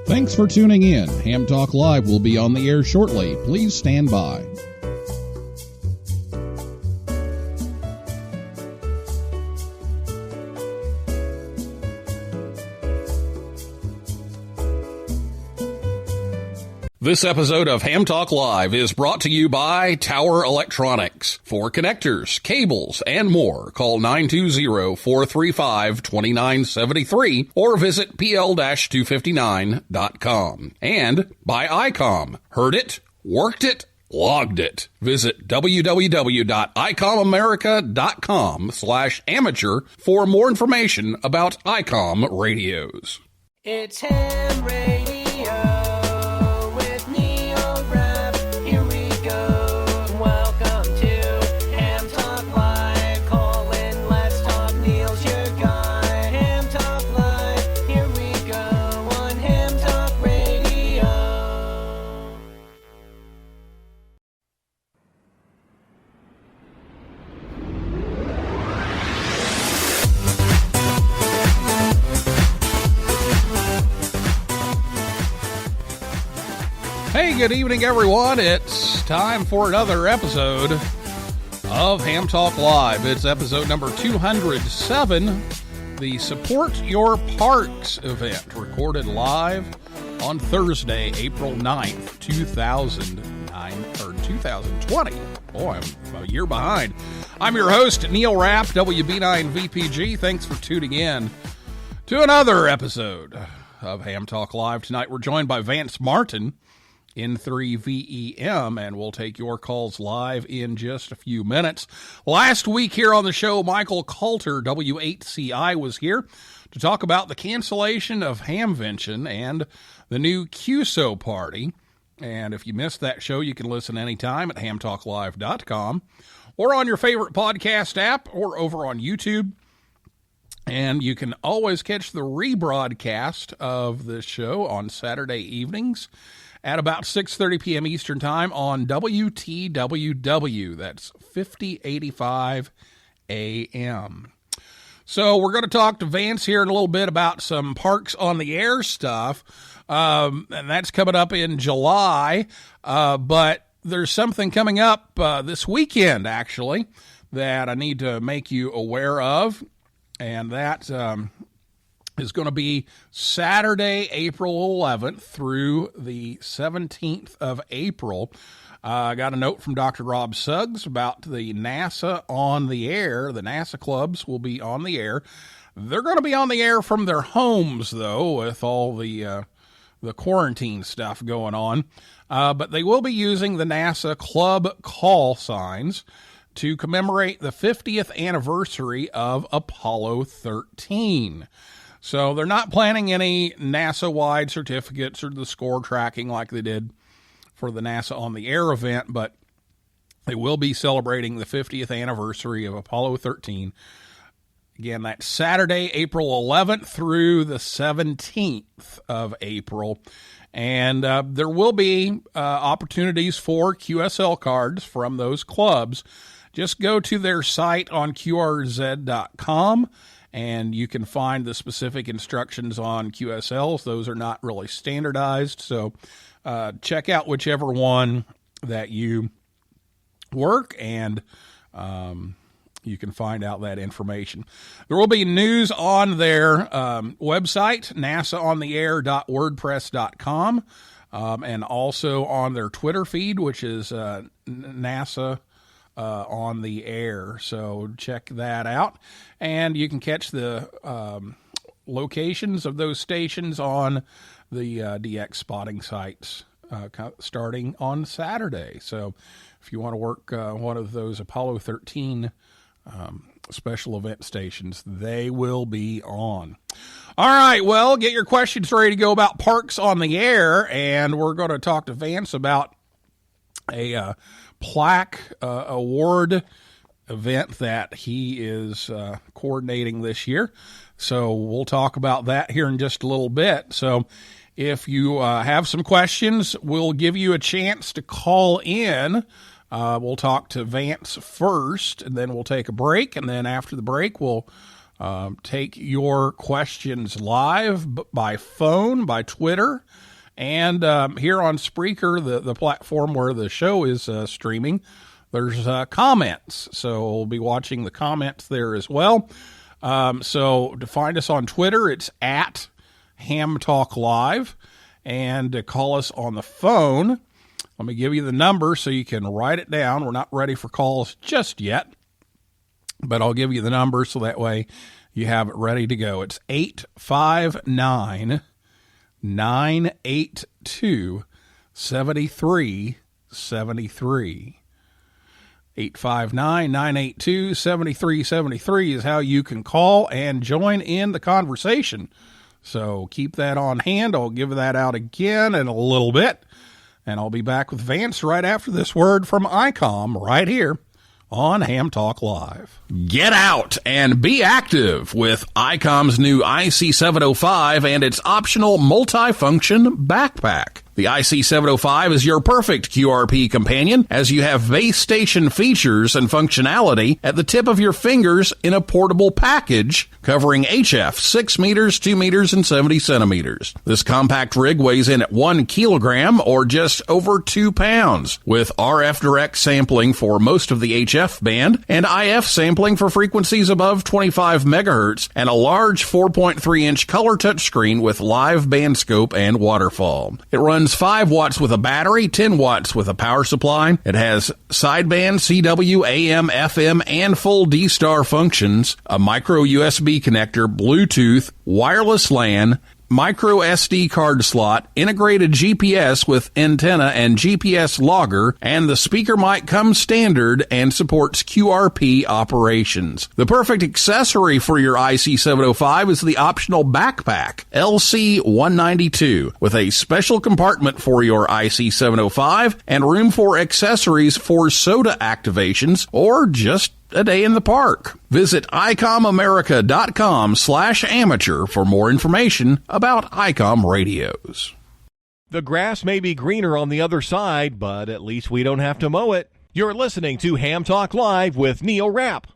Thanks for tuning in. Ham Talk Live will be on the air shortly. Please stand by. This episode of Ham Talk Live is brought to you by Tower Electronics. For connectors, cables, and more, call 920-435-2973 or visit pl-259.com. And by ICOM. Heard it, worked it, logged it. Visit www.icomamerica.com/amateur for more information about ICOM radios. It's Ham Radio. Hey, good evening, everyone. It's time for another episode of Ham Talk Live. It's episode number 207, the Support Your Parks event, recorded live on Thursday, April 9th, 2020. Boy, I'm a year behind. I'm your host, Neil Rapp, WB9VPG. Thanks for tuning in to another episode of Ham Talk Live. Tonight, we're joined by Vance Martin, N3VEM, and we'll take your calls live in just a few minutes. Last week here on the show, Michael Coulter, W8CI, was here to talk about the cancellation of Hamvention and the new QSO party. And if you missed that show, you can listen anytime at hamtalklive.com or on your favorite podcast app or over on YouTube. And you can always catch the rebroadcast of the show on Saturday evenings at about 6:30 p.m. Eastern Time on WTWW. That's 5085 AM. So we're going to talk to Vance here in a little bit about some Parks on the Air stuff, and that's coming up in July. But there's something coming up this weekend, actually, that I need to make you aware of, and that is going to be Saturday, April 11th through the 17th of April. I got a note from Dr. Rob Suggs about the NASA on the air. The NASA clubs will be on the air. They're going to be on the air from their homes, though, with all the quarantine stuff going on. But they will be using the NASA club call signs to commemorate the 50th anniversary of Apollo 13. So they're not planning any NASA-wide certificates or the score tracking like they did for the NASA on the Air event, but they will be celebrating the 50th anniversary of Apollo 13. Again, that's Saturday, April 11th through the 17th of April. And there will be opportunities for QSL cards from those clubs. Just go to their site on qrz.com. and you can find the specific instructions on QSLs. Those are not really standardized, so check out whichever one that you work, and you can find out that information. There will be news on their website, nasaontheair.wordpress.com, and also on their Twitter feed, which is NASA on the air. So check that out. And you can catch the locations of those stations on the DX spotting sites starting on Saturday. So if you want to work one of those Apollo 13 special event stations, they will be on. All right, well, get your questions ready to go about Parks on the Air, and we're going to talk to Vance about a plaque award event that he is coordinating this year. So we'll talk about that here in just a little bit. So if you have some questions, we'll give you a chance to call in. We'll talk to Vance first, and then we'll take a break. And then after the break, we'll take your questions live by phone, by Twitter, and here on Spreaker, the platform where the show is streaming. There's comments, so we'll be watching the comments there as well. So to find us on Twitter, it's at Ham Talk Live, and to call us on the phone, let me give you the number so you can write it down. We're not ready for calls just yet, but I'll give you the number so that way you have it ready to go. It's 859-982-7373. 859-982-7373 is how you can call and join in the conversation. So keep that on hand. I'll give that out again in a little bit. And I'll be back with Vance right after this word from ICOM right here on Ham Talk Live. Get out and be active with ICOM's new IC705 and its optional multifunction backpack. The IC705 is your perfect QRP companion as you have base station features and functionality at the tip of your fingers in a portable package covering HF 6 meters, 2 meters, and 70 centimeters. This compact rig weighs in at 1 kilogram or just over 2 pounds with RF direct sampling for most of the HF band and IF sampling for frequencies above 25 megahertz and a large 4.3-inch color touchscreen with live band scope and waterfall. It runs 5 watts with a battery, 10 watts with a power supply. It has sideband, CW, AM, FM, and full D-Star functions, a micro USB connector, Bluetooth, wireless LAN, micro SD card slot, integrated GPS with antenna and GPS logger, and the speaker mic comes standard and supports QRP operations. The perfect accessory for your IC705 is the optional backpack, LC192, with a special compartment for your IC705 and room for accessories for SOTA activations or just a day in the park. Visit ICOMAmerica.com/amateur for more information about ICOM radios. The grass may be greener on the other side, but at least we don't have to mow it. You're listening to Ham Talk Live with Neil Rapp.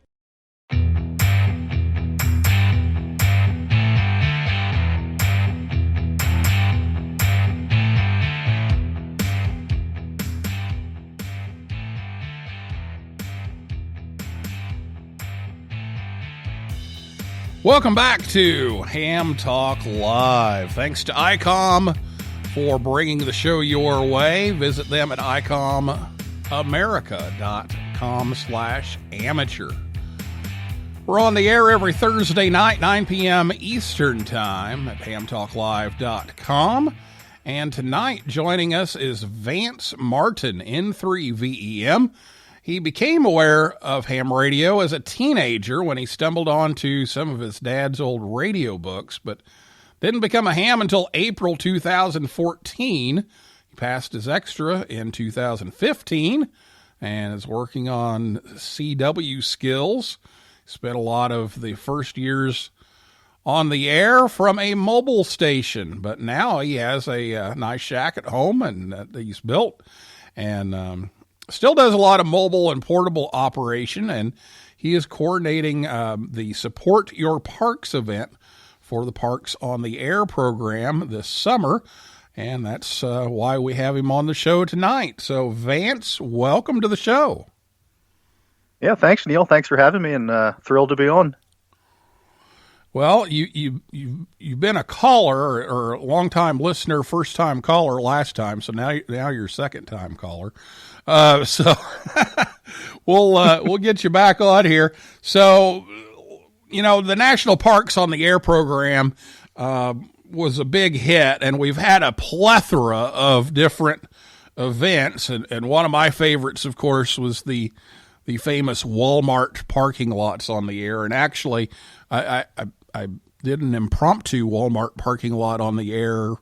Welcome back to Ham Talk Live. Thanks to ICOM for bringing the show your way. Visit them at ICOMAmerica.com/amateur. We're on the air every Thursday night, 9 p.m. Eastern Time at hamtalklive.com. And tonight joining us is Vance Martin, N3VEM. He became aware of ham radio as a teenager when he stumbled onto some of his dad's old radio books, but didn't become a ham until April 2014. He passed his extra in 2015 and is working on CW skills. Spent a lot of the first years on the air from a mobile station, but now he has a nice shack at home and that he's built, and still does a lot of mobile and portable operation, and he is coordinating the Support Your Parks event for the Parks on the Air program this summer, and that's why we have him on the show tonight. So, Vance, welcome to the show. Yeah, thanks, Neil. Thanks for having me, and thrilled to be on. Well, you've been a caller or a long-time listener, first-time caller last time, so now you're second-time caller. So we'll get you back on here. So, you know, the National Parks on the Air program was a big hit, and we've had a plethora of different events, and one of my favorites, of course, was the famous Walmart parking lots on the air. And actually, I did an impromptu Walmart parking lot on the air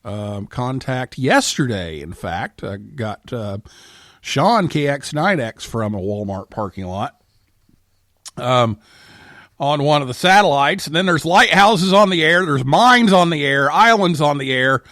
contact yesterday. In fact, I got Sean KX9X from a Walmart parking lot on one of the satellites. And then there's lighthouses on the air. There's mines on the air, islands on the air.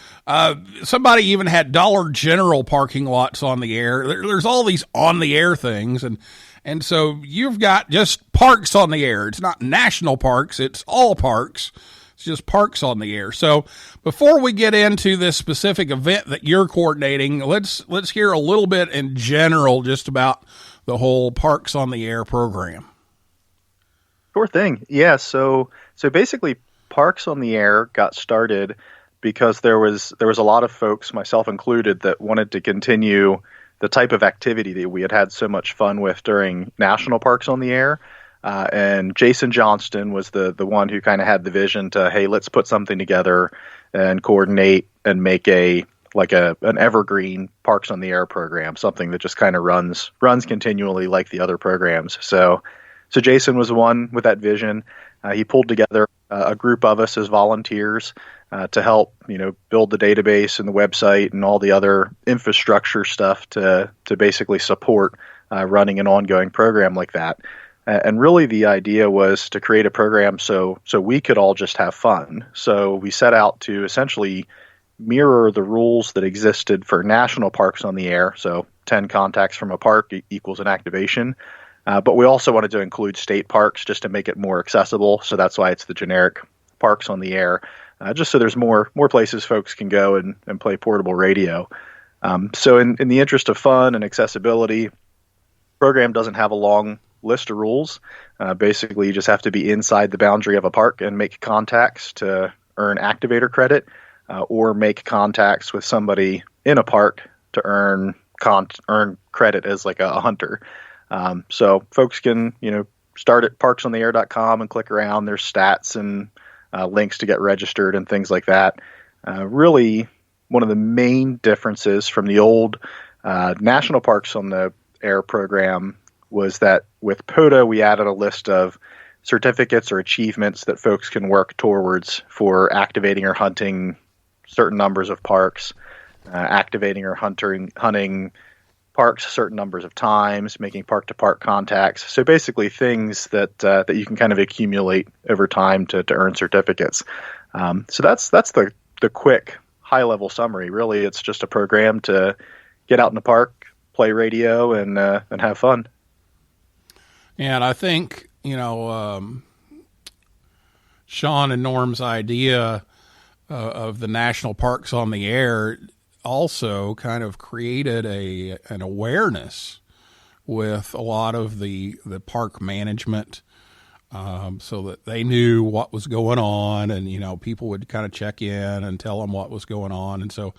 Somebody even had Dollar General parking lots on the air. There's all these on the air things. And And so you've got just parks on the air. It's not national parks. It's all parks. It's just parks on the air. So before we get into this specific event that you're coordinating, let's hear a little bit in general just about the whole Parks on the Air program. Sure thing. Yeah. So basically, Parks on the Air got started because there was a lot of folks, myself included, that wanted to continue the type of activity that we had so much fun with during National Parks on the Air. And Jason Johnston was the one who kind of had the vision to, hey, let's put something together and coordinate and make an evergreen Parks on the Air program, something that just kind of runs continually like the other programs. So Jason was the one with that vision. He pulled together a group of us as volunteers to help, build the database and the website and all the other infrastructure stuff to basically support running an ongoing program like that. And really the idea was to create a program so we could all just have fun. So we set out to essentially mirror the rules that existed for national parks on the air. So 10 contacts from a park equals an activation. But we also wanted to include state parks just to make it more accessible. So that's why it's the generic Parks on the Air, just so there's more places folks can go and play portable radio. So in the interest of fun and accessibility, the program doesn't have a long list of rules. Basically, you just have to be inside the boundary of a park and make contacts to earn activator credit, or make contacts with somebody in a park to earn credit as like a hunter. So folks can, start at parksontheair.com and click around. There's stats and links to get registered and things like that. Really, one of the main differences from the old National Parks on the Air program was that with POTA, we added a list of certificates or achievements that folks can work towards for activating or hunting certain numbers of parks, activating or hunting parks certain numbers of times, making park-to-park contacts. So basically things that you can kind of accumulate over time to earn certificates. So that's the quick high-level summary. Really, it's just a program to get out in the park, play radio, and have fun. And I think, Sean and Norm's idea of the national parks on the air also kind of created an awareness with a lot of the park management, so that they knew what was going on, and people would kind of check in and tell them what was going on. And so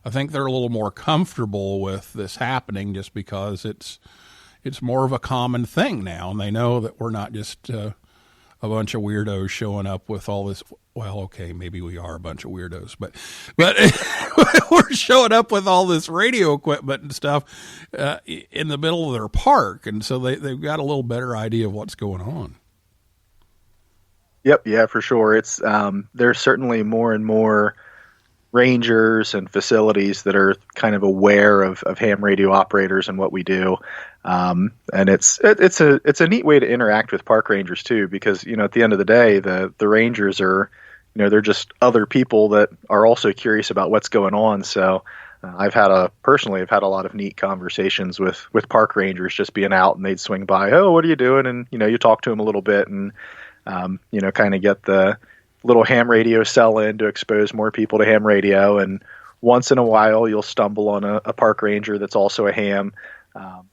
I think they're a little more comfortable with this happening just because it's more of a common thing now, and they know that we're not just a bunch of weirdos showing up with all this. Well, okay, maybe we are a bunch of weirdos, but we're showing up with all this radio equipment and stuff in the middle of their park, and so they've got a little better idea of what's going on. Yep, yeah, for sure. It's there's certainly more and more rangers and facilities that are kind of aware of ham radio operators and what we do. And it's a neat way to interact with park rangers too, because, at the end of the day, the rangers are, they're just other people that are also curious about what's going on. So I've had a lot of neat conversations with park rangers just being out, and they'd swing by, oh, what are you doing? And, you talk to them a little bit and, kind of get the little ham radio sell in to expose more people to ham radio. And once in a while, you'll stumble on a park ranger that's also a ham.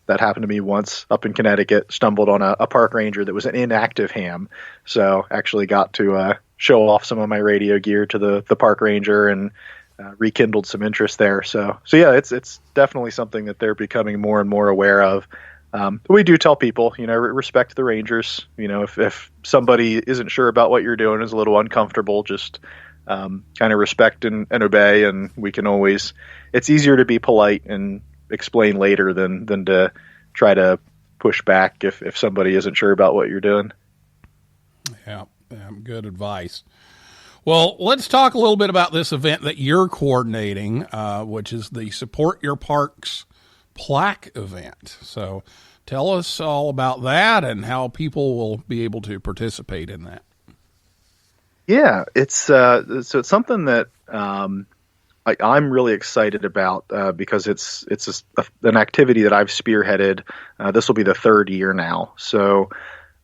That happened to me once up in Connecticut. Stumbled on a park ranger that was an inactive ham. So actually got to show off some of my radio gear to the park ranger and rekindled some interest there. So yeah, it's definitely something that they're becoming more and more aware of. We do tell people, respect the rangers. If somebody isn't sure about what you're doing, is a little uncomfortable, just kind of respect and obey. And we can always, it's easier to be polite and explain later than to try to push back if somebody isn't sure about what you're doing. Yeah, good advice. Well, let's talk a little bit about this event that you're coordinating, which is the Support Your Parks Plaque Event. So tell us all about that and how people will be able to participate in that. Yeah, it's something that I'm really excited about because it's an activity that I've spearheaded. This will be the third year now. So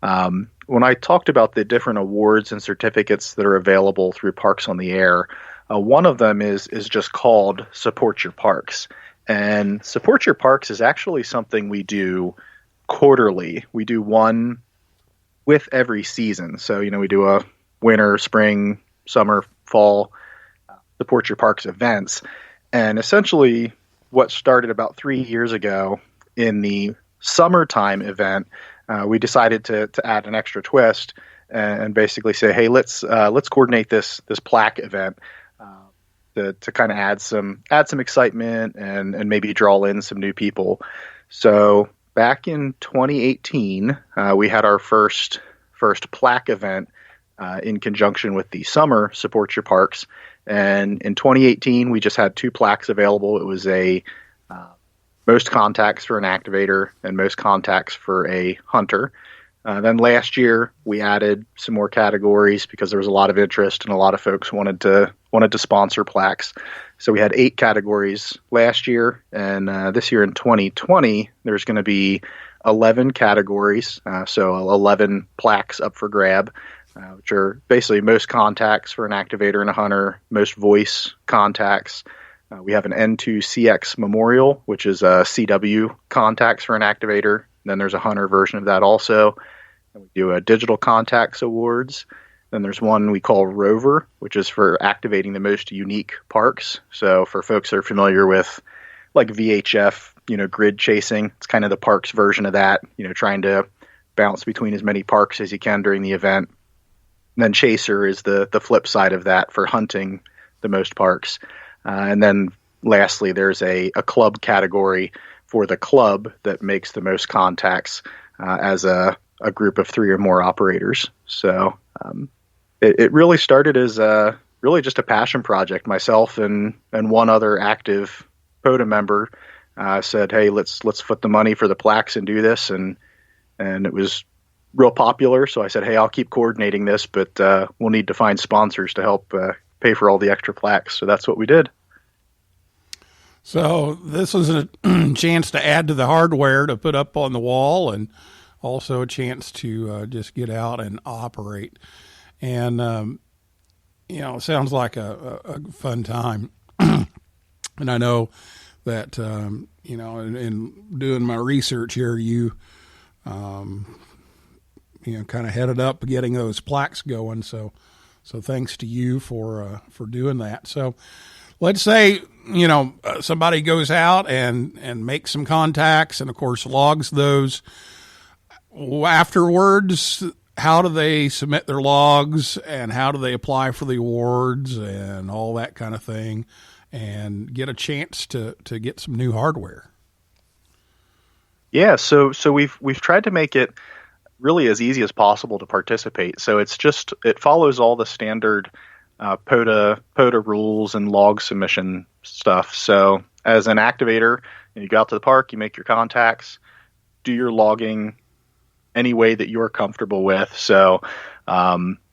when I talked about the different awards and certificates that are available through Parks on the Air, one of them is just called Support Your Parks. And Support Your Parks is actually something we do quarterly. We do one with every season. So, we do a winter, spring, summer, fall Support Your Parks events. And essentially what started about 3 years ago in the summertime event, we decided to add an extra twist and basically say, hey, let's coordinate this plaque event to kind of add some excitement and maybe draw in some new people. So back in 2018, we had our first plaque event in conjunction with the summer Support Your Parks. And in 2018, we just had 2 plaques available. It was a most contacts for an activator and most contacts for a hunter. Then last year, we added some more categories because there was a lot of interest and a lot of folks wanted to sponsor plaques. So we had 8 categories last year, and this year in 2020, there's going to be 11 categories, so 11 plaques up for grab, which are basically most contacts for an activator and a hunter, most voice contacts. We have an N2CX Memorial, which is a CW contacts for an activator. Then there's a hunter version of that also. And we do a Digital Contacts Awards. Then there's one we call Rover, which is for activating the most unique parks. So for folks that are familiar with like VHF, grid chasing, it's kind of the parks version of that, trying to bounce between as many parks as you can during the event. And then Chaser is the flip side of that for hunting the most parks. And then lastly, there's a club category for the club that makes the most contacts as a group of 3 or more operators. So it really started as really just a passion project. Myself and one other active POTA member said, hey, let's foot the money for the plaques and do this. And it was real popular. So I said, hey, I'll keep coordinating this, but we'll need to find sponsors to help pay for all the extra plaques. So that's what we did. So this was a chance to add to the hardware to put up on the wall, and also a chance to just get out and operate. And, it sounds like a fun time. And I know that, in doing my research here, you kind of headed up getting those plaques going. So thanks to you for doing that. So let's say, somebody goes out and makes some contacts and of course logs those. Afterwards, how do they submit their logs and how do they apply for the awards and all that kind of thing and get a chance to get some new hardware? Yeah. So we've tried to make it really as easy as possible to participate. So it follows all the standard POTA rules and log submission stuff. So as an activator, you go out to the park, you make your contacts, do your logging any way that you're comfortable with. So,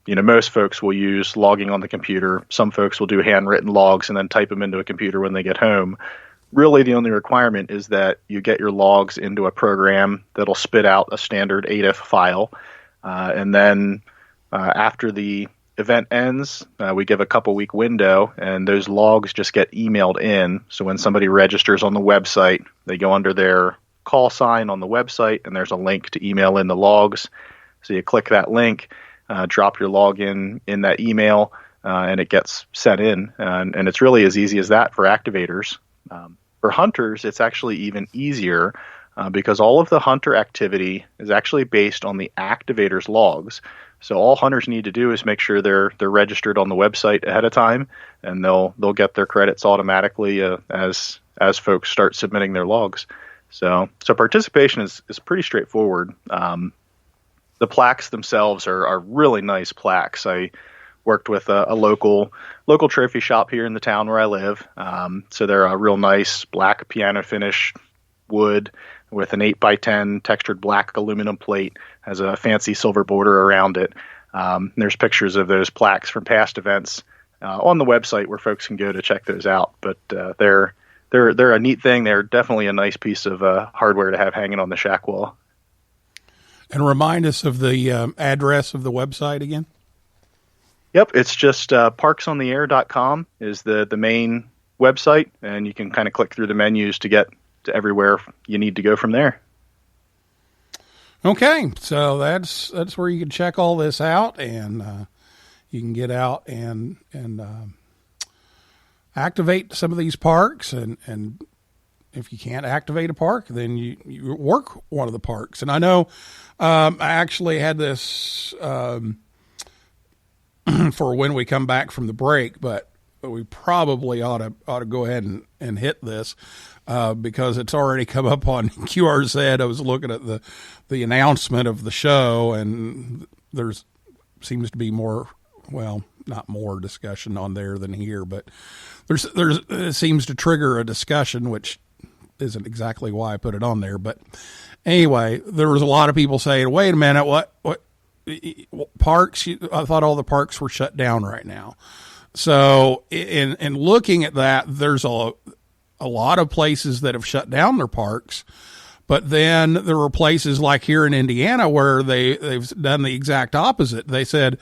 most folks will use logging on the computer. Some folks will do handwritten logs and then type them into a computer when they get home. Really, the only requirement is that you get your logs into a program that'll spit out a standard ADIF file. And then after the event ends, we give a couple-week window, and those logs just get emailed in. So when somebody registers on the website, they go under their call sign on the website, and there's a link to email in the logs. So you click that link, drop your login in that email, and it gets sent in. And it's really as easy as that for activators. For hunters, it's actually even easier because all of the hunter activity is actually based on the activator's logs. So all hunters need to do is make sure they're registered on the website ahead of time, and they'll get their credits automatically as folks start submitting their logs. So participation is pretty straightforward. The plaques themselves are really nice plaques. I worked with a local trophy shop here in the town where I live. So they're a real nice black piano finish wood with an 8x10 textured black aluminum plate, has a fancy silver border around it. There's pictures of those plaques from past events. on the website where folks can go to check those out. But they're a neat thing. They're definitely a nice piece of hardware to have hanging on the shack wall. And remind us of the address of the website again. Yep, it's just parksontheair.com is the main website, and you can kind of click through the menus to get to everywhere you need to go from there. Okay, so that's where you can check all this out, and you can get out and activate some of these parks, and if you can't activate a park, then you work one of the parks. And I know I actually had this for when we come back from the break, but we probably ought to go ahead and hit this because it's already come up on QRZ. I was looking at the announcement of the show, and there's seems to be more, well, not more discussion on there than here, but there's it seems to trigger a discussion, which isn't exactly why I put it on there. But anyway, there was a lot of people saying, wait a minute, what parks? I thought all the parks were shut down right now. So in looking at that, there's a lot of places that have shut down their parks, but then there were places like here in Indiana where they've done the exact opposite. They said,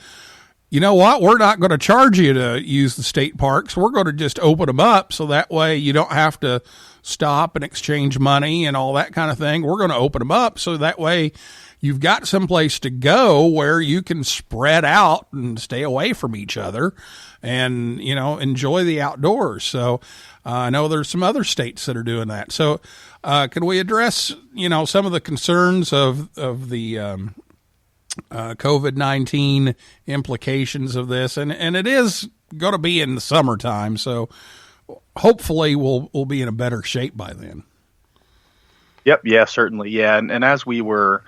you know what, we're not going to charge you to use the state parks. We're going to just open them up so that way you don't have to stop and exchange money and all that kind of thing. We're going to open them up so that way you've got someplace to go where you can spread out and stay away from each other and, you know, enjoy the outdoors. So I know there's some other states that are doing that. So can we address, you know, some of the concerns of the COVID-19 implications of this? And it is going to be in the summertime, so hopefully we'll be in a better shape by then. Yep. Yeah, certainly. Yeah. And as we were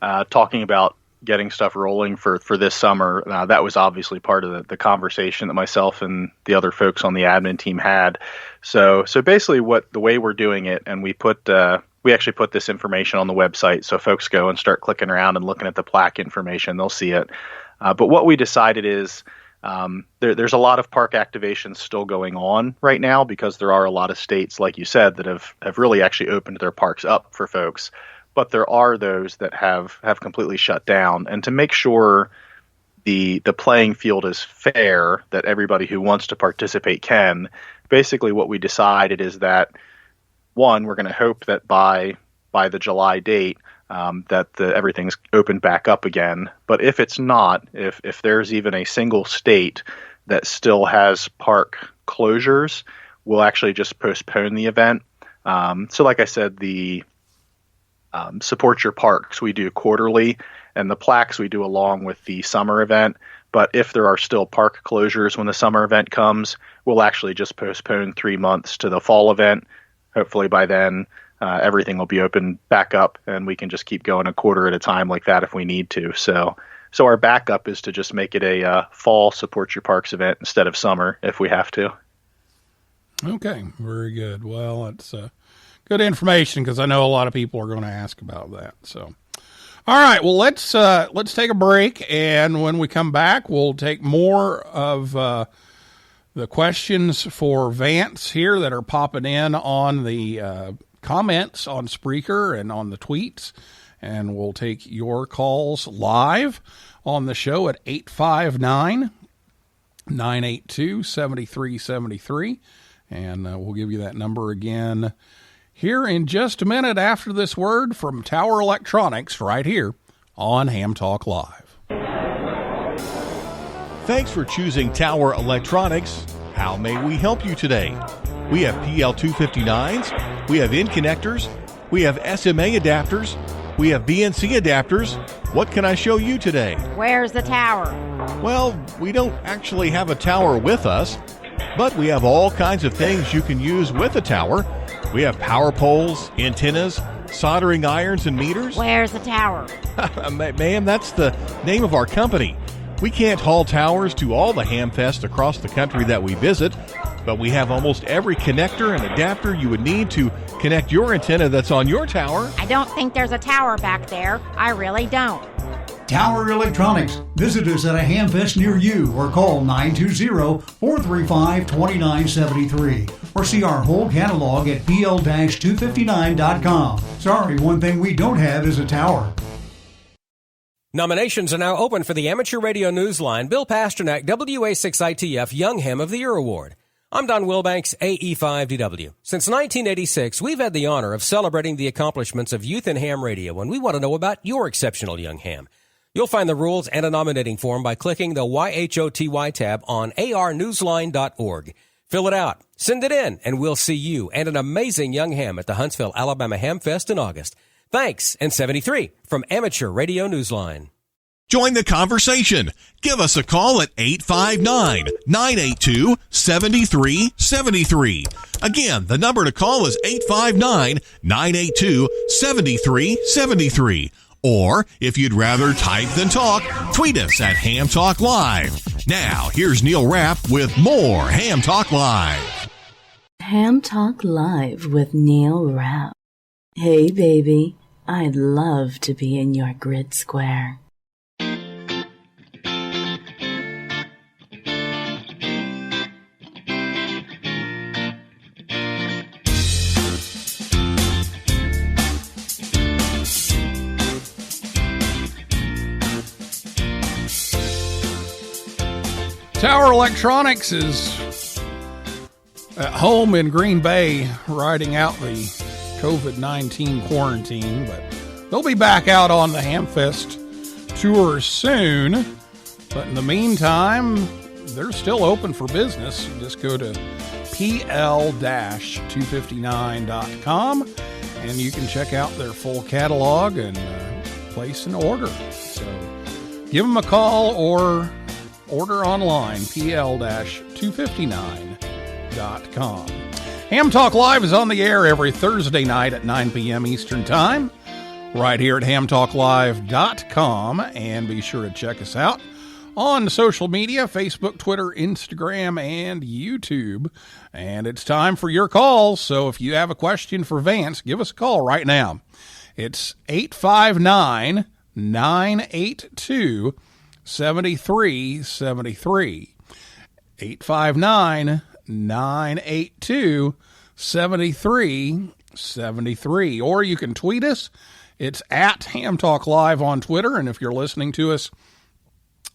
talking about getting stuff rolling for this summer, that was obviously part of the conversation that myself and the other folks on the admin team had. So basically the way we're doing it, and we actually put this information on the website, so folks go and start clicking around and looking at the plaque information, they'll see it. But what we decided is there's a lot of park activations still going on right now because there are a lot of states, like you said, that have really actually opened their parks up for folks. But there are those that have completely shut down. And to make sure the playing field is fair, that everybody who wants to participate can, basically what we decided is that, one, we're going to hope that by the July date that everything's opened back up again. But if it's not, if there's even a single state that still has park closures, we'll actually just postpone the event. So like I said, the Support Your Parks we do quarterly, and the plaques we do along with the summer event. But if there are still park closures when the summer event comes, we'll actually just postpone 3 months to the fall event. Hopefully by then everything will be open back up, and we can just keep going a quarter at a time like that if we need to. So our backup is to just make it a fall Support Your Parks event instead of summer if we have to. Okay, very good. Well, it's good information because I know a lot of people are going to ask about that. So, all right, well, let's take a break, and when we come back, we'll take more of the questions for Vance here that are popping in on the comments on Spreaker and on the tweets, and we'll take your calls live on the show at 859-982-7373, and we'll give you that number again here in just a minute after this word from Tower Electronics right here on Ham Talk Live. Thanks for choosing Tower Electronics. How may we help you today? We have PL259s, we have in connectors, we have SMA adapters, we have BNC adapters. What can I show you today? Where's the tower? Well, we don't actually have a tower with us, but we have all kinds of things you can use with a tower. We have power poles, antennas, soldering irons, and meters. Where's the tower? Ma'am, that's the name of our company. We can't haul towers to all the Hamfests across the country that we visit, but we have almost every connector and adapter you would need to connect your antenna that's on your tower. I don't think there's a tower back there. I really don't. Tower Electronics. Visit us at a Hamfest near you or call 920-435-2973 or see our whole catalog at pl-259.com. Sorry, one thing we don't have is a tower. Nominations are now open for the Amateur Radio Newsline Bill Pasternak WA6ITF Young Ham of the Year Award. I'm Don Wilbanks, AE5DW. Since 1986, we've had the honor of celebrating the accomplishments of youth in ham radio, and we want to know about your exceptional young ham. You'll find the rules and a nominating form by clicking the YHOTY tab on arnewsline.org. Fill it out, send it in, and we'll see you and an amazing young ham at the Huntsville, Alabama Ham Fest in August. Thanks, and 73 from Amateur Radio Newsline. Join the conversation. Give us a call at 859-982-7373. Again, the number to call is 859-982-7373. Or, if you'd rather type than talk, tweet us at Ham Talk Live. Now, here's Neil Rapp with more Ham Talk Live. Ham Talk Live with Neil Rapp. Hey, baby, I'd love to be in your grid square. Tower Electronics is at home in Green Bay riding out the COVID-19 quarantine, but they'll be back out on the Hamfest tour soon. But in the meantime, they're still open for business. You just go to pl-259.com and you can check out their full catalog and place an order. So give them a call or order online, pl-259.com. Ham Talk Live is on the air every Thursday night at 9 p.m. Eastern Time, right here at hamtalklive.com. And be sure to check us out on social media, Facebook, Twitter, Instagram, and YouTube. And it's time for your calls. So if you have a question for Vance, give us a call right now. It's 859-982 7373 859-982-7373. Or you can tweet us. It's at Ham Talk Live on Twitter. And if you're listening to us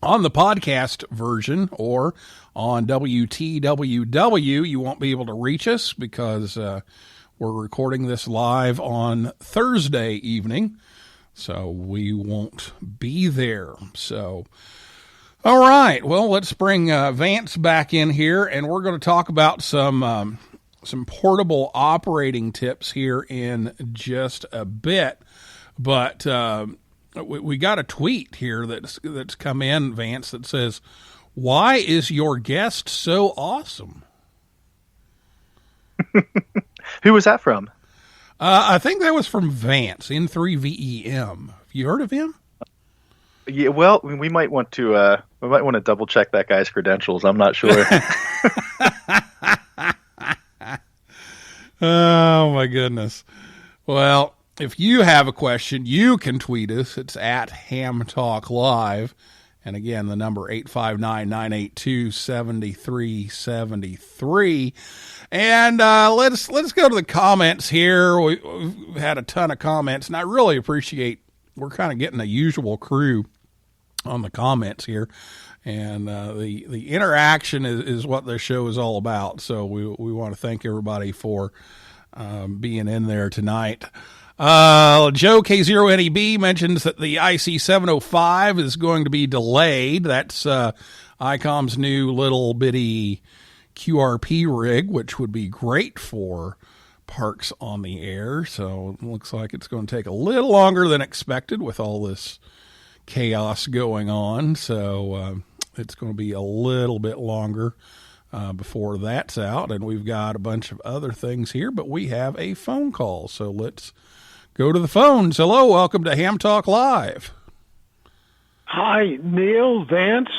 on the podcast version or on WTWW, you won't be able to reach us because we're recording this live on Thursday evening. So we won't be there. So, all right. Well, let's bring Vance back in here, and we're going to talk about some portable operating tips here in just a bit. But we got a tweet here that's come in, Vance, that says, "Why is your guest so awesome?" Who was that from? I think that was from Vance, N3VEM. Have you heard of him? Yeah, well, we might want to double check that guy's credentials. I'm not sure. Oh my goodness. Well, if you have a question, you can tweet us. It's at Ham Talk Live. And again, the number 859-982-7373. And let's go to the comments here. We've had a ton of comments, and I really appreciate, we're kind of getting a usual crew on the comments here. And the interaction is what the show is all about. So we want to thank everybody for being in there tonight. Joe K0NEB mentions that the IC705 is going to be delayed. That's ICOM's new little bitty QRP rig, which would be great for Parks on the Air. So it looks like it's going to take a little longer than expected with all this chaos going on. So it's going to be a little bit longer before that's out. And we've got a bunch of other things here, but we have a phone call. So let's go to the phones. Hello, welcome to Ham Talk Live. Hi, Neil, Vance.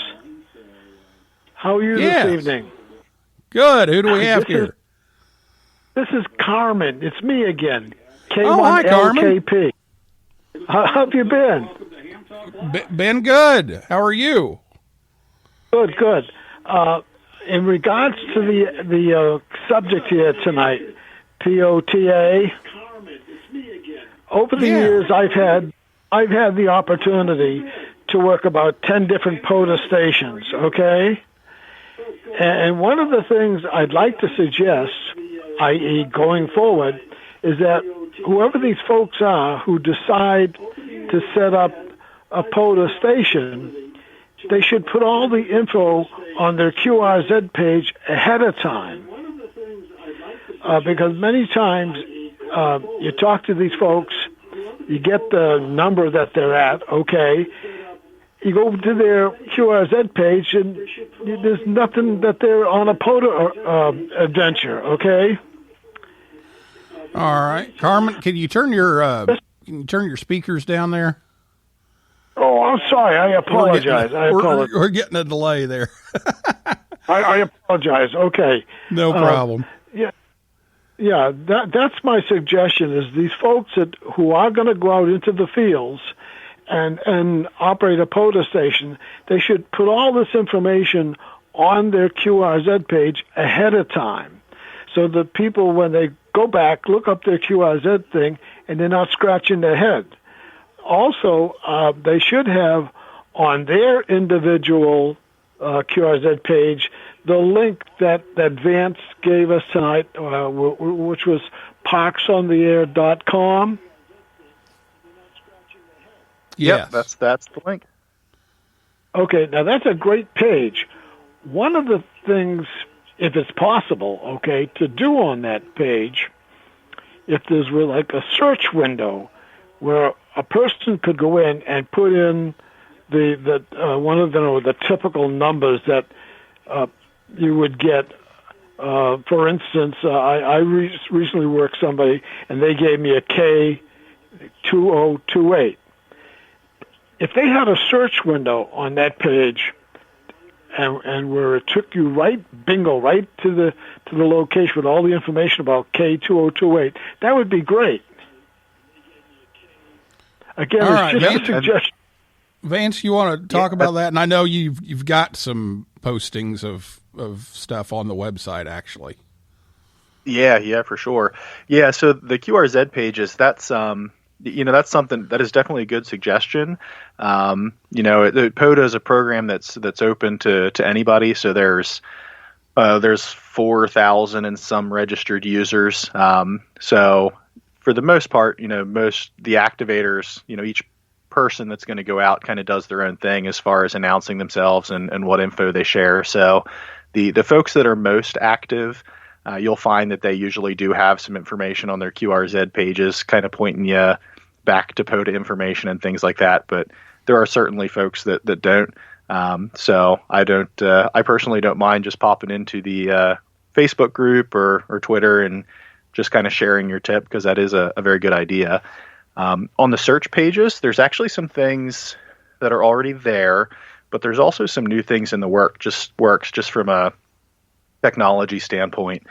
How are you this evening? Good. Who do we have here? This is Carmen. It's me again. K1LKP. Hi, Carmen. How have you been? Been good. How are you? Good. In regards to the subject here tonight, POTA. Over the years, I've had the opportunity to work about 10 different POTA stations. Okay, and one of the things I'd like to suggest, i.e., going forward, is that whoever these folks are who decide to set up a POTA station, they should put all the info on their QRZ page ahead of time. Because many times you talk to these folks, you get the number that they're at, okay. You go to their QRZ page, and there's nothing that they're on a POTA adventure, okay? All right. Carmen, can you turn your speakers down there? Oh, I'm sorry. I apologize. We're getting a delay there. I apologize. Okay. No problem. Yeah. That's my suggestion. Is these folks who are going to go out into the fields and operate a POTA station, they should put all this information on their QRZ page ahead of time, so that people, when they go back, look up their QRZ thing, and they're not scratching their head. Also, they should have on their individual QRZ page the link that Vance gave us tonight, which was parksontheair.com. Yes, that's the link. Okay, now that's a great page. One of the things, if it's possible, okay, to do on that page, if there's like a search window where a person could go in and put in the one of the typical numbers that you would get. For instance, I recently worked somebody, and they gave me a K2028. If they had a search window on that page, and where it took you right to the location with all the information about K2028, that would be great. Again, all it's right, just Vance, a suggestion. Vance, you want to talk about that? And I know you've got some postings of stuff on the website, actually. Yeah, for sure. Yeah, so the QRZ pages, that's something that is definitely a good suggestion. The POTA is a program that's open to anybody. So there's 4,000 and some registered users. So for the most part, the activators, each person that's going to go out kind of does their own thing as far as announcing themselves and what info they share. So the folks that are most active, you'll find that they usually do have some information on their QRZ pages, kind of pointing you back to POTA information and things like that. But there are certainly folks that don't. So I personally don't mind just popping into the Facebook group or Twitter and just kind of sharing your tip, because that is a very good idea. On the search pages, there's actually some things that are already there, but there's also some new things in the works just from a technology standpoint.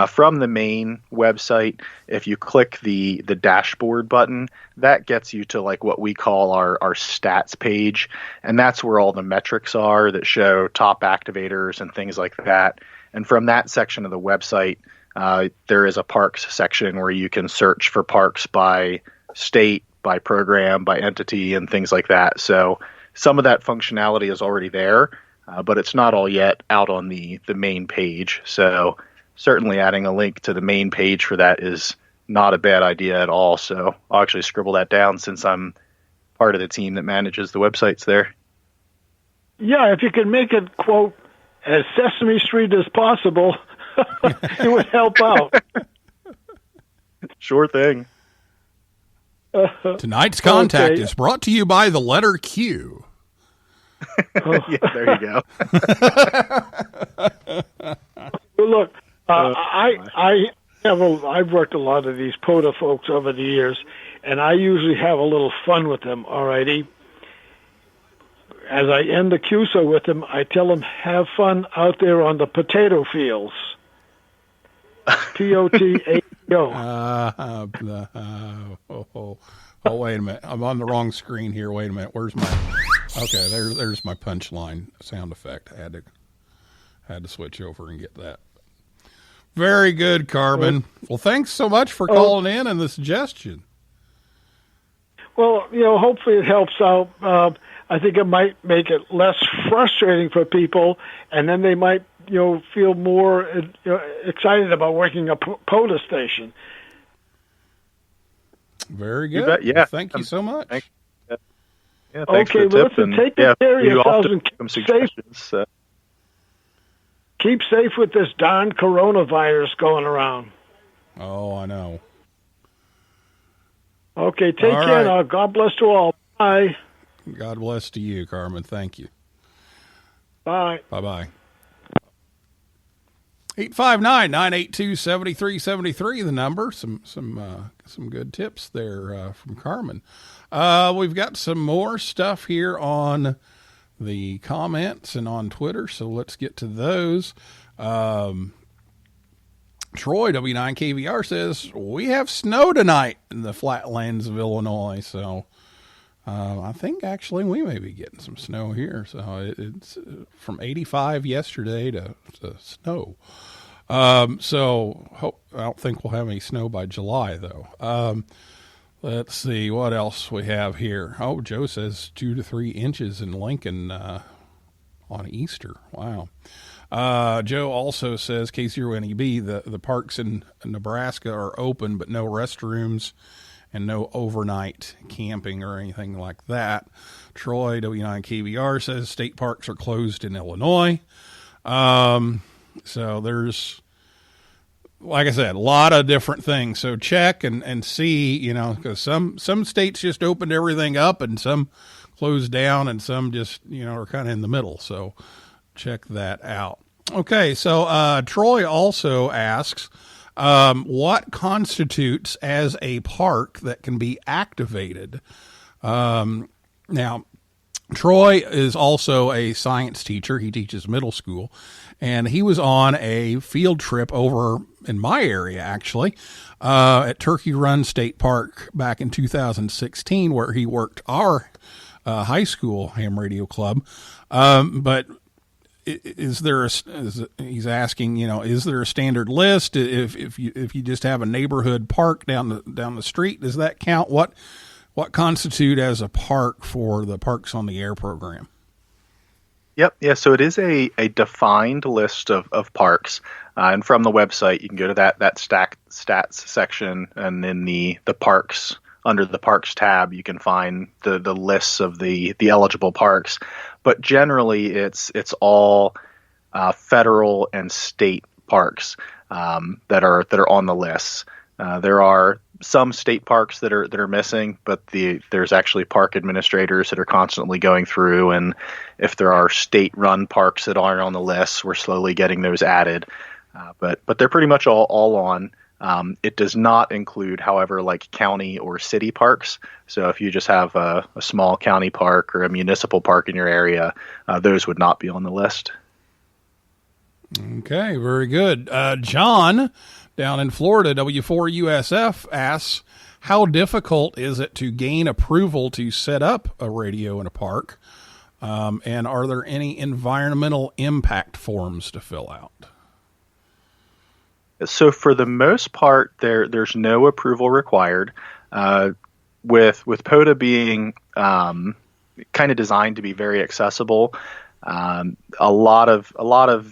From the main website, if you click the dashboard button, that gets you to like what we call our stats page, and that's where all the metrics are that show top activators and things like that. And from that section of the website, there is a parks section where you can search for parks by state, by program, by entity, and things like that. So some of that functionality is already there, but it's not all yet out on the main page. So certainly adding a link to the main page for that is not a bad idea at all. So I'll actually scribble that down, since I'm part of the team that manages the websites there. Yeah, if you can make it, quote, as Sesame Street as possible, it would help out. Sure thing. Tonight's contact is brought to you by the letter Q. Yeah, there you go. Well, look, I've worked a lot of these POTA folks over the years, and I usually have a little fun with them. Alrighty. As I end the QSO with them, I tell them, have fun out there on the potato fields. POTAO. Oh, wait a minute. I'm on the wrong screen here. Wait a minute. Where's my? Okay, there's my punchline sound effect. I had to switch over and get that. Very good, Carmen. Well, thanks so much for calling in and the suggestion. Well, hopefully it helps out. I think it might make it less frustrating for people, and then they might, feel more excited about working a POTA station. Very good. You bet, yeah. Thank you so much. Thanks Okay, for the tip. listen, take good care of yourselves and keep safe. Keep safe with this darn coronavirus going around. Oh, I know. Okay, take all care right. now. God bless to all. Bye. God bless to you, Carmen. Thank you. Bye. Bye-bye. 859-982-7373, the number. Some good tips there from Carmen. We've got some more stuff here on the comments and on Twitter, so let's get to those. Troy, W9KVR, says, we have snow tonight in the flatlands of Illinois, so I think actually we may be getting some snow here. So it's from 85 yesterday to snow. So I don't think we'll have any snow by July, though. Let's see what else we have here. Oh, Joe says 2 to 3 inches in Lincoln on Easter. Wow. Joe also says K0NEB, the parks in Nebraska are open, but no restrooms and no overnight camping or anything like that. Troy, W9KVR, says state parks are closed in Illinois. So there's, like I said, a lot of different things. So check and see, because some states just opened everything up and some closed down and some just, are kind of in the middle. So check that out. Okay. So, Troy also asks, what constitutes as a park that can be activated? Now, Troy is also a science teacher. He teaches middle school, and he was on a field trip over in my area, actually, at Turkey Run State Park back in 2016, where he worked our high school ham radio club. But he's asking, is there a standard list? If you just have a neighborhood park down the street, does that count? What constitute as a park for the Parks on the Air program? Yep. Yeah. So it is a defined list of parks. And from the website, you can go to that stats section, and in the parks, under the parks tab, you can find the lists of the eligible parks. But generally it's all federal and state parks that are on the lists. There are some state parks that are missing, but there's actually park administrators that are constantly going through, and if there are state-run parks that aren't on the list, we're slowly getting those added. But they're pretty much all on. It does not include, however, like county or city parks. So if you just have a small county park or a municipal park in your area, those would not be on the list. Okay, very good. John, down in Florida, W4USF, asks, how difficult is it to gain approval to set up a radio in a park? And are there any environmental impact forms to fill out? So for the most part, there's no approval required. With POTA being kind of designed to be very accessible, a lot of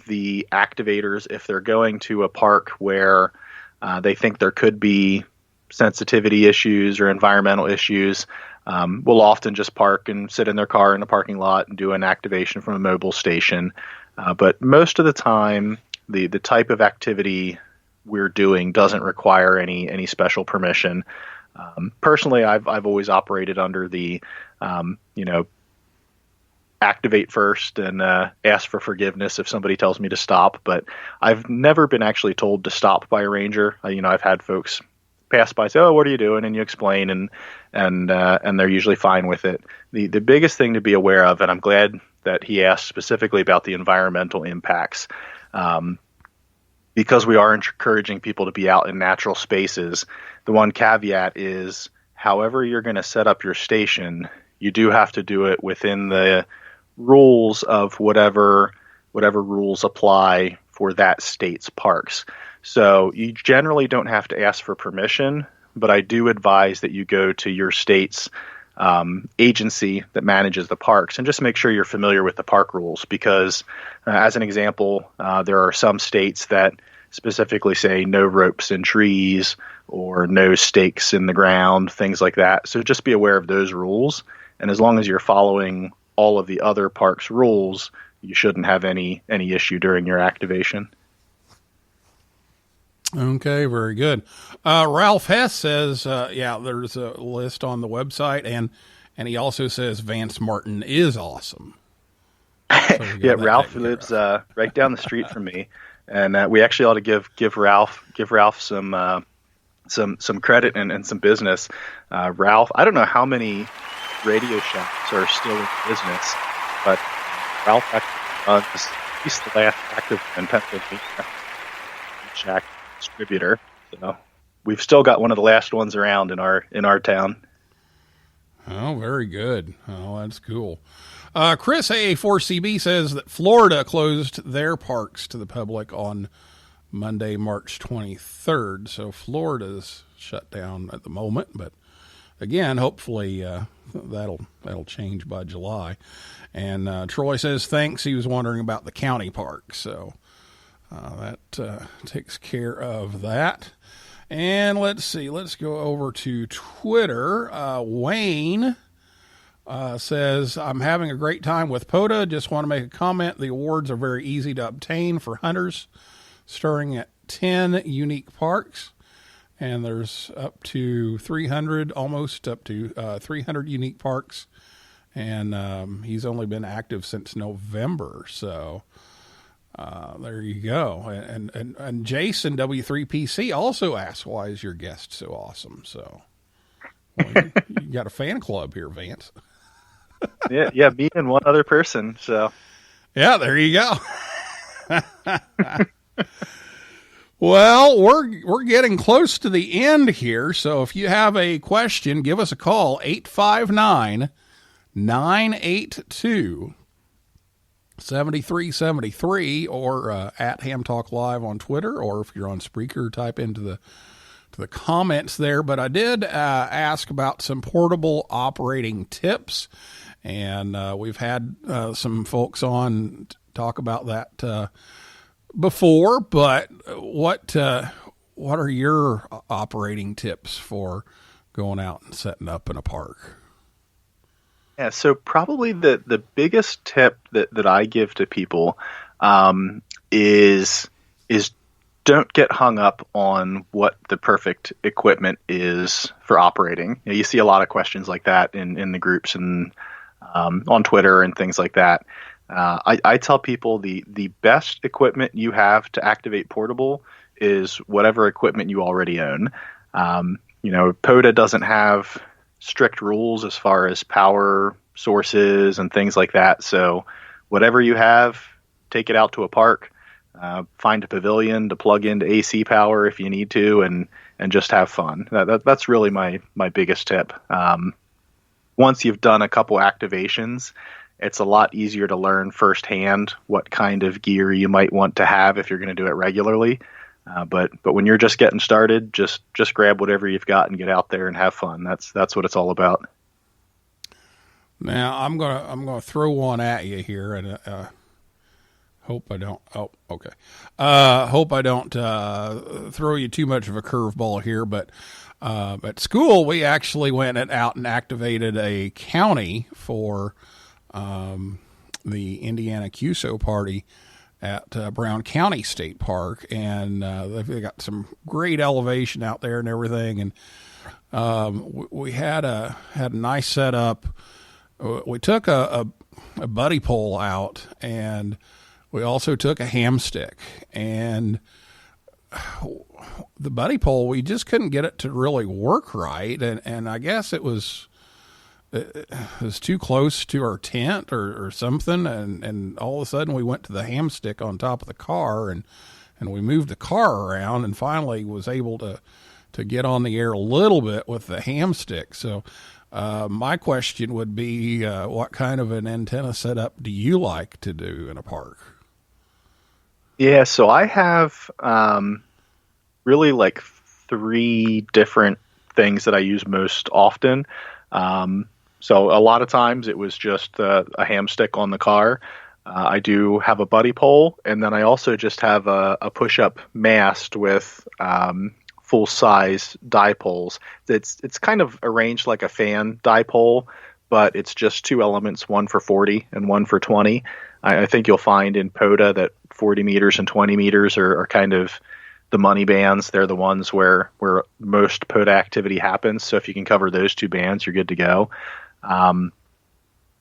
the activators, if they're going to a park where they think there could be sensitivity issues or environmental issues, will often just park and sit in their car in a parking lot and do an activation from a mobile station. But most of the time, the type of activity we're doing doesn't require any special permission. Personally, I've always operated under the activate first and ask for forgiveness if somebody tells me to stop. But I've never been actually told to stop by a ranger. I've had folks pass by, say, "Oh, what are you doing?" And you explain, and they're usually fine with it. The biggest thing to be aware of, and I'm glad that he asked specifically about the environmental impacts, because we are encouraging people to be out in natural spaces. The one caveat is however you're going to set up your station, you do have to do it within the rules of whatever rules apply for that state's parks. So you generally don't have to ask for permission, but I do advise that you go to your state's agency that manages the parks and just make sure you're familiar with the park rules, because as an example, there are some states that specifically say no ropes in trees or no stakes in the ground, things like that. So just be aware of those rules. And as long as you're following all of the other parks rules, you shouldn't have any issue during your activation. Okay, very good. Ralph Hess says, there's a list on the website, and he also says Vance Martin is awesome. So yeah, Ralph lives right down the street from me, and we actually ought to give Ralph some credit and some business. Ralph, I don't know how many radio shops are still in business, but Ralph actually he's the last active in Pennsylvania shack distributor. So we've still got one of the last ones around in our town. Oh, very good. Oh, that's cool. Chris AA4CB says that Florida closed their parks to the public on Monday, March 23rd. So Florida's shut down at the moment, but again, hopefully that'll change by July. And Troy says thanks. He was wondering about the county park, so that takes care of that. And let's see. Let's go over to Twitter. Wayne says, I'm having a great time with POTA. Just want to make a comment. The awards are very easy to obtain for hunters, starting at 10 unique parks. And there's up to 300, almost up to 300 unique parks. And he's only been active since November. So there you go. And Jason W3PC also asked, why is your guest so awesome? So well, you got a fan club here, Vance. yeah, me and one other person. So yeah, there you go. Well, we're getting close to the end here. So if you have a question, give us a call, 859-982-7373, or at Ham Talk Live on Twitter, or if you're on Spreaker, type into the comments there. But I did ask about some portable operating tips, and we've had some folks on talk about that before. But what are your operating tips for going out and setting up in a park? Yeah, so probably the biggest tip that I give to people is don't get hung up on what the perfect equipment is for operating. You see a lot of questions like that in the groups and on Twitter and things like that. I tell people the best equipment you have to activate portable is whatever equipment you already own. POTA doesn't have strict rules as far as power sources and things like that. So whatever you have, take it out to a park, find a pavilion to plug into AC power if you need to, and just have fun. That's really my biggest tip. Once you've done a couple activations, it's a lot easier to learn firsthand what kind of gear you might want to have if you're going to do it regularly. But when you're just getting started, just grab whatever you've got and get out there and have fun. That's what it's all about. Now I'm gonna throw one at you here, and hope I don't. Oh, okay. Hope I don't throw you too much of a curveball here. But at school, we actually went out and activated a county for the Indiana QSO party at Brown County State Park, and they've got some great elevation out there and everything. And we had a nice setup. We took a buddy pole out, and we also took a ham stick. And the buddy pole, we just couldn't get it to really work right, and I guess it was too close to our tent or something, and all of a sudden we went to the ham stick on top of the car, and we moved the car around, and finally was able to to get on the air a little bit with the ham stick. So my question would be, what kind of an antenna setup do you like to do in a park? Yeah, so I have really like 3 different things that I use most often. So a lot of times it was just a ham stick on the car. I do have a buddy pole, and then I also just have a push-up mast with full-size dipoles. It's kind of arranged like a fan dipole, but it's just 2 elements, one for 40 and one for 20. I think you'll find in POTA that 40 meters and 20 meters are kind of the money bands. They're the ones where most POTA activity happens. So if you can cover those 2 bands, you're good to go.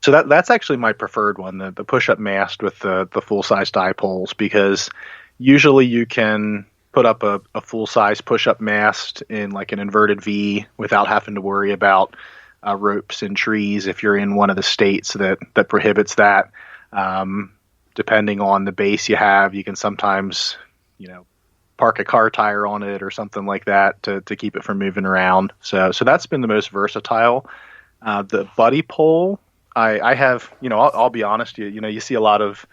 So that's actually my preferred one, the push-up mast with the full-size dipoles, because usually you can put up a full-size push-up mast in like an inverted V without having to worry about ropes and trees if you're in one of the states that prohibits that. Depending on the base you have, you can sometimes, park a car tire on it or something like that to keep it from moving around. So that's been the most versatile. The buddy pole, I have, I'll be honest, you see a lot of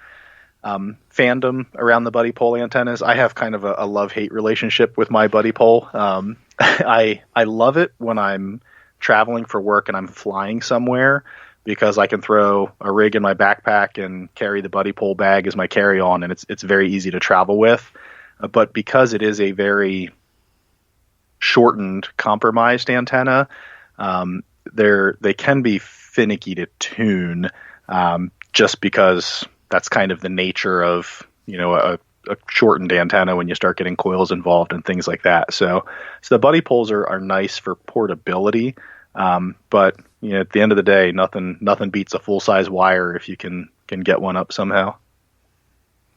fandom around the buddy pole antennas. I have kind of a love-hate relationship with my buddy pole. I love it when I'm traveling for work and I'm flying somewhere, because I can throw a rig in my backpack and carry the buddy pole bag as my carry-on, and it's very easy to travel with. But because it is a very shortened, compromised antenna, they can be finicky to tune, just because that's kind of the nature of a shortened antenna when you start getting coils involved and things like that. So the buddy poles are nice for portability, but at the end of the day, nothing beats a full size wire if you can get one up somehow.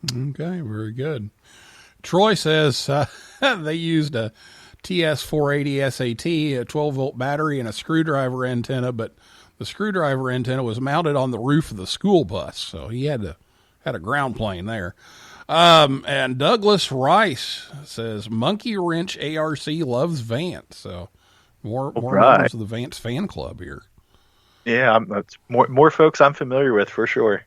Okay, very good. Troy says they used a TS480 SAT, a 12-volt battery, and a screwdriver antenna, but the screwdriver antenna was mounted on the roof of the school bus, so he had a ground plane there. And Douglas Rice says Monkey Wrench ARC loves Vance, so more members of the Vance fan club here. Yeah, that's more folks I'm familiar with for sure.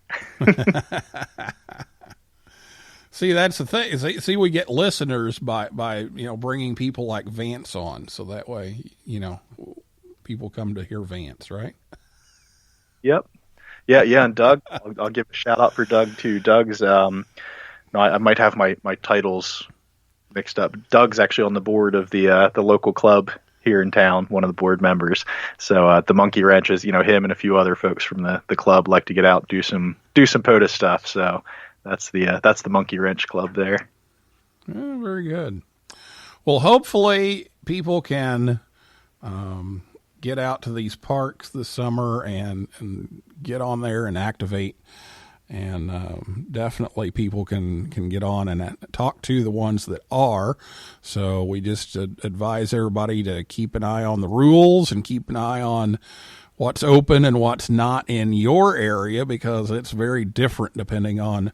See, that's the thing. See, we get listeners by bringing people like Vance on, so that way people come to hear Vance, right? Yep. Yeah, and Doug, I'll give a shout out for Doug too. Doug's I might have my titles mixed up. Doug's actually on the board of the local club here in town, one of the board members. So the Monkey Wrench is, him and a few other folks from the club like to get out and do some POTA stuff. So that's the Monkey Wrench Club there. Oh, very good. Well, hopefully people can get out to these parks this summer and get on there and activate. And definitely people can get on and talk to the ones that are. So we just advise everybody to keep an eye on the rules and keep an eye on what's open and what's not in your area, because it's very different depending on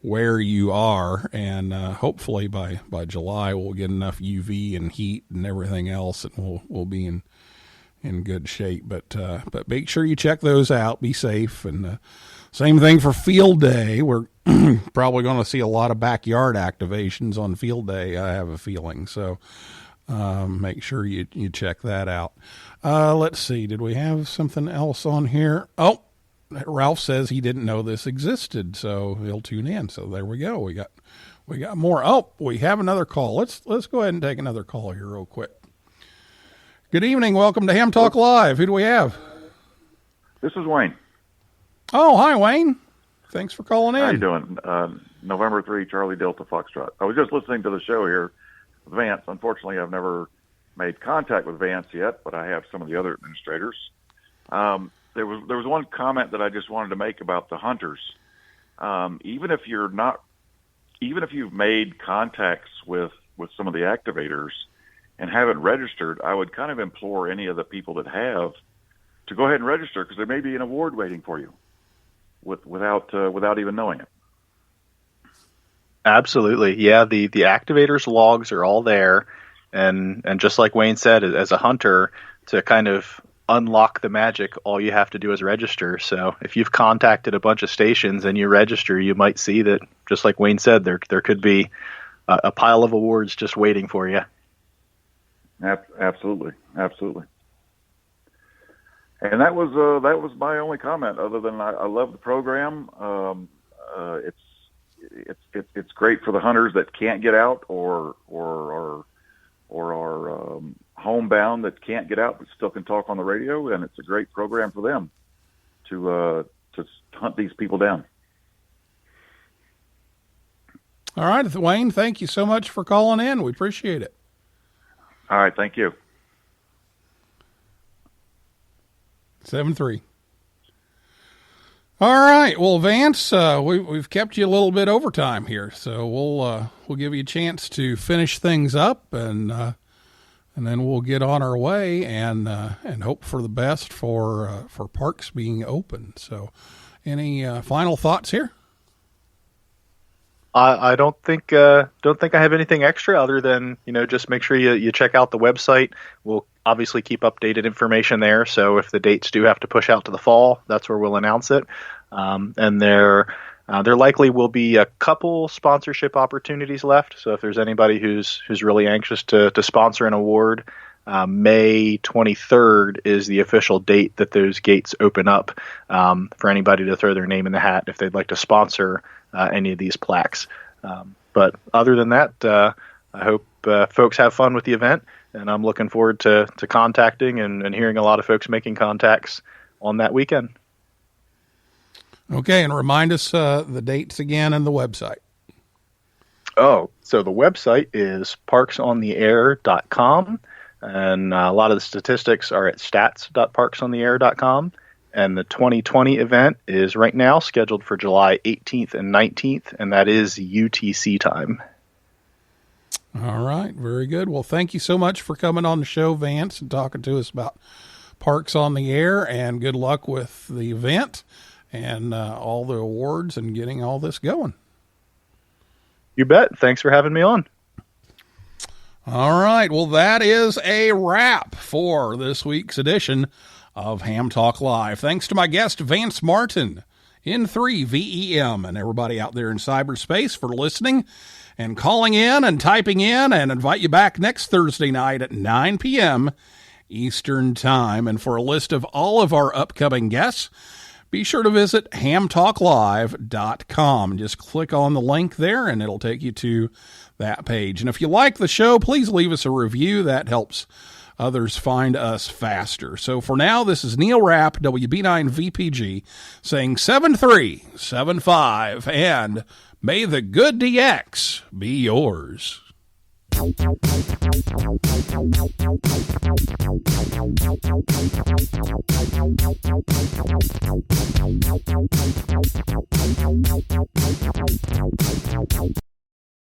where you are. And hopefully by July we'll get enough UV and heat and everything else, and we'll be in good shape. But make sure you check those out. Be safe. And same thing for field day. We're probably going to see a lot of backyard activations on field day, I have a feeling. So make sure you check that out. Let's see. Did we have something else on here? Oh, Ralph says he didn't know this existed, so he'll tune in. So there we go. We got more. Oh, we have another call. Let's go ahead and take another call here real quick. Good evening. Welcome to Ham Talk Live. Who do we have? This is Wayne. Oh, hi, Wayne. Thanks for calling in. How you doing? November 3, Charlie Delta Foxtrot. I was just listening to the show here with Vance. Unfortunately, I've never made contact with Vance yet, but I have some of the other administrators. There was one comment that I just wanted to make about the hunters. Even if you've made contacts with some of the activators and haven't registered, I would kind of implore any of the people that have to go ahead and register, because there may be an award waiting for you without even knowing it. Absolutely. Yeah. The activators logs are all there. And just like Wayne said, as a hunter, to kind of unlock the magic, all you have to do is register. So if you've contacted a bunch of stations and you register, you might see that, just like Wayne said, there could be a pile of awards just waiting for you. Absolutely. And that was my only comment, other than I love the program. It's great for the hunters that can't get out or are homebound that can't get out but still can talk on the radio, and it's a great program for them to hunt these people down. All right, Wayne, thank you so much for calling in. We appreciate it. All right, thank you. 7-3. All right. Well, Vance, we've kept you a little bit overtime here, so we'll give you a chance to finish things up, and then we'll get on our way and hope for the best for parks being open. So, any final thoughts here? I don't think I have anything extra other than, just make sure you check out the website. We'll obviously keep updated information there. So if the dates do have to push out to the fall, that's where we'll announce it. And there likely will be a couple sponsorship opportunities left. So if there's anybody who's really anxious to sponsor an award, May 23rd is the official date that those gates open up for anybody to throw their name in the hat if they'd like to sponsor any of these plaques. But other than that, I hope folks have fun with the event, and I'm looking forward to contacting and hearing a lot of folks making contacts on that weekend. Okay, and remind us the dates again and the website. Oh, so the website is parksontheair.com, and a lot of the statistics are at stats.parksontheair.com. And the 2020 event is right now scheduled for July 18th and 19th, and that is UTC time. All right, very good. Well, thank you so much for coming on the show, Vance, and talking to us about Parks on the Air, and good luck with the event and all the awards and getting all this going. You bet. Thanks for having me on. All right, well, that is a wrap for this week's edition of Ham Talk Live. Thanks to my guest, Vance Martin, N3VEM, and everybody out there in cyberspace for listening and calling in and typing in, and invite you back next Thursday night at 9 p.m. Eastern Time. And for a list of all of our upcoming guests, be sure to visit hamtalklive.com. Just click on the link there, and it'll take you to that page. And if you like the show, please leave us a review. That helps others find us faster. So for now, this is Neil Rapp, WB9VPG, saying 7375, and may the good DX be yours.